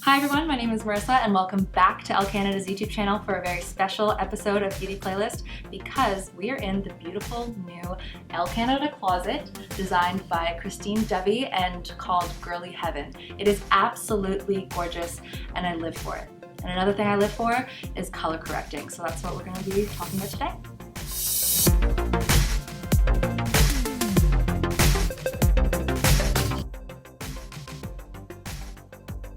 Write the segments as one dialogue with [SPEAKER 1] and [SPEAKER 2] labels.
[SPEAKER 1] Hi everyone, my name is Marissa and welcome back to Elle Canada's YouTube channel for a very special episode of Beauty Playlist because we are in the beautiful new Elle Canada closet designed by Christine Dovey and called Girly Heaven. It is absolutely gorgeous and I live for it. And another thing I live for is color correcting, so that's what we're going to be talking about today.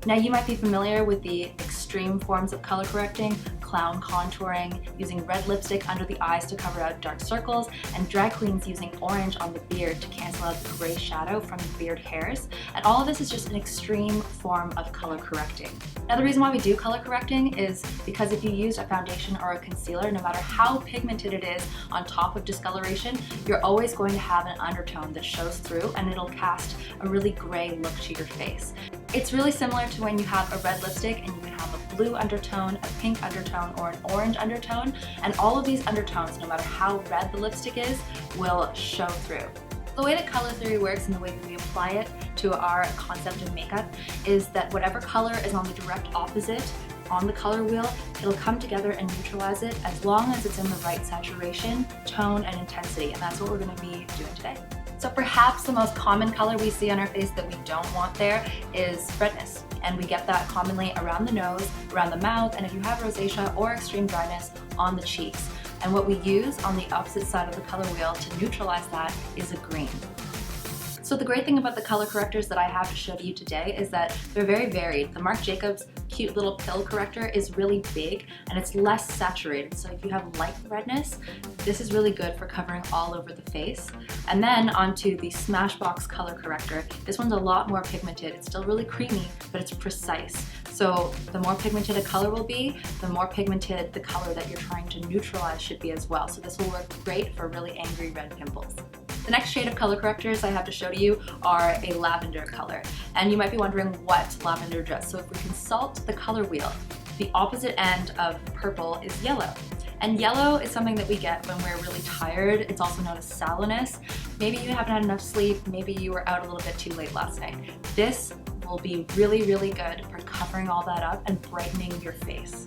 [SPEAKER 1] Now you might be familiar with the extreme forms of color correcting, clown contouring, using red lipstick under the eyes to cover out dark circles, and drag queens using orange on the beard to cancel out the gray shadow from the beard hairs. And all of this is just an extreme form of color correcting. Now the reason why we do color correcting is because if you use a foundation or a concealer, no matter how pigmented it is on top of discoloration, you're always going to have an undertone that shows through and it'll cast a really gray look to your face. It's really similar to when you have a red lipstick and you can have a blue undertone, a pink undertone, or an orange undertone, and all of these undertones, no matter how red the lipstick is, will show through. The way that color theory works and the way that we apply it to our concept of makeup is that whatever color is on the direct opposite on the color wheel, it'll come together and neutralize it as long as it's in the right saturation, tone, and intensity, and that's what we're going to be doing today. So perhaps the most common color we see on our face that we don't want there is redness. And we get that commonly around the nose, around the mouth, and if you have rosacea or extreme dryness, on the cheeks. And what we use on the opposite side of the color wheel to neutralize that is a green. So the great thing about the color correctors that I have to show to you today is that they're very varied. The Marc Jacobs cute little pill corrector is really big and it's less saturated. So if you have light redness, this is really good for covering all over the face. And then onto the Smashbox color corrector. This one's a lot more pigmented. It's still really creamy, but it's precise. So the more pigmented a color will be, the more pigmented the color that you're trying to neutralize should be as well. So this will work great for really angry red pimples. The next shade of color correctors I have to show to you are a lavender color. And you might be wondering what lavender does. So if we consult the color wheel, the opposite end of purple is yellow. And yellow is something that we get when we're really tired. It's also known as sallowness. Maybe you haven't had enough sleep, maybe you were out a little bit too late last night. This will be really, really good for covering all that up and brightening your face.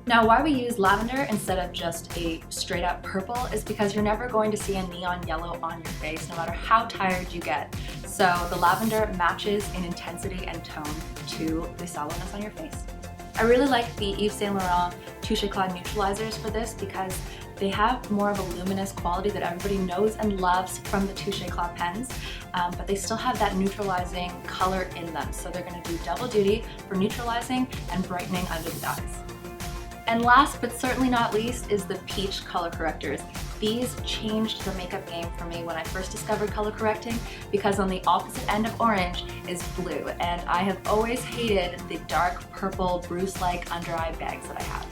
[SPEAKER 1] Now, why we use lavender instead of just a straight up purple is because you're never going to see a neon yellow on your face, no matter how tired you get. So the lavender matches in intensity and tone to the sallowness on your face. I really like the Yves Saint Laurent Touche Éclat neutralizers for this because they have more of a luminous quality that everybody knows and loves from the Touche Éclat pens, but they still have that neutralizing color in them. So they're going to do double duty for neutralizing and brightening under the eyes. And last but certainly not least is the peach color correctors. These changed the makeup game for me when I first discovered color correcting because on the opposite end of orange is blue, and I have always hated the dark purple bruise-like under eye bags that I have.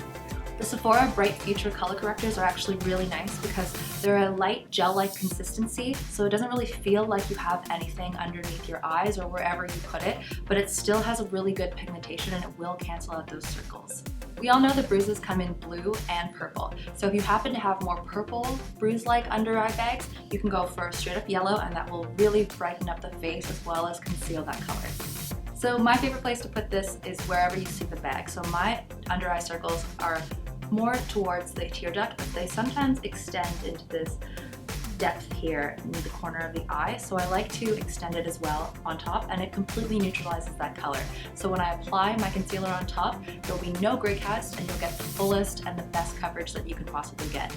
[SPEAKER 1] The Sephora Bright Future color correctors are actually really nice because they're a light gel-like consistency, so it doesn't really feel like you have anything underneath your eyes or wherever you put it, but it still has a really good pigmentation and it will cancel out those circles. We all know the bruises come in blue and purple, so if you happen to have more purple bruise-like under eye bags, you can go for straight up yellow and that will really brighten up the face as well as conceal that color. So my favorite place to put this is wherever you see the bag. So my under eye circles are more towards the tear duct, but they sometimes extend into this depth here in the corner of the eye, so I like to extend it as well on top, and it completely neutralizes that color. So when I apply my concealer on top, there'll be no gray cast and you'll get the fullest and the best coverage that you can possibly get.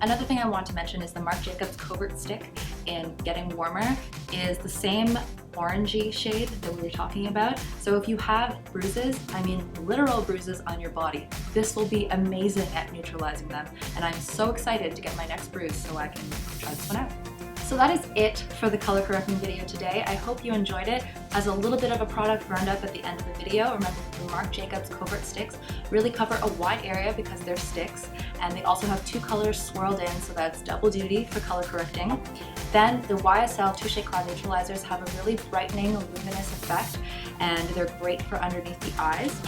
[SPEAKER 1] Another thing I want to mention is the Marc Jacobs Covert stick in Getting Warmer is the same orangey shade that we were talking about. So if you have bruises, I mean literal bruises on your body, this will be amazing at neutralizing them. And I'm so excited to get my next bruise so I can try this one out. So that is it for the color correcting video today. I hope you enjoyed it. As a little bit of a product roundup at the end of the video, remember the Marc Jacobs Covert sticks really cover a wide area because they're sticks, and they also have two colors swirled in, so that's double duty for color correcting. Then the YSL Touche Éclat neutralizers have a really brightening, luminous effect, and they're great for underneath the eyes.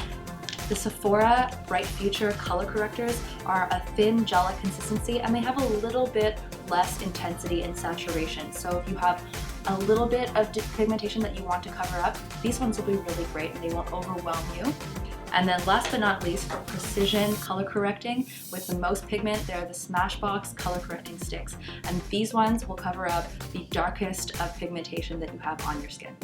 [SPEAKER 1] The Sephora Bright Future color correctors are a thin gel-like consistency and they have a little bit less intensity and saturation. So if you have a little bit of pigmentation that you want to cover up, these ones will be really great and they won't overwhelm you. And then last but not least, for precision color correcting with the most pigment, they're the Smashbox color correcting sticks. And these ones will cover up the darkest of pigmentation that you have on your skin.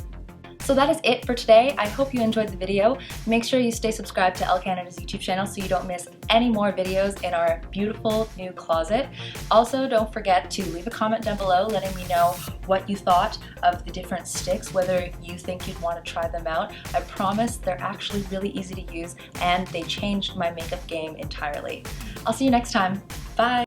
[SPEAKER 1] So that is it for today. I hope you enjoyed the video. Make sure you stay subscribed to ELLE Canada's YouTube channel so you don't miss any more videos in our beautiful new closet. Also, don't forget to leave a comment down below letting me know what you thought of the different sticks, whether you think you'd want to try them out. I promise they're actually really easy to use and they changed my makeup game entirely. I'll see you next time. Bye!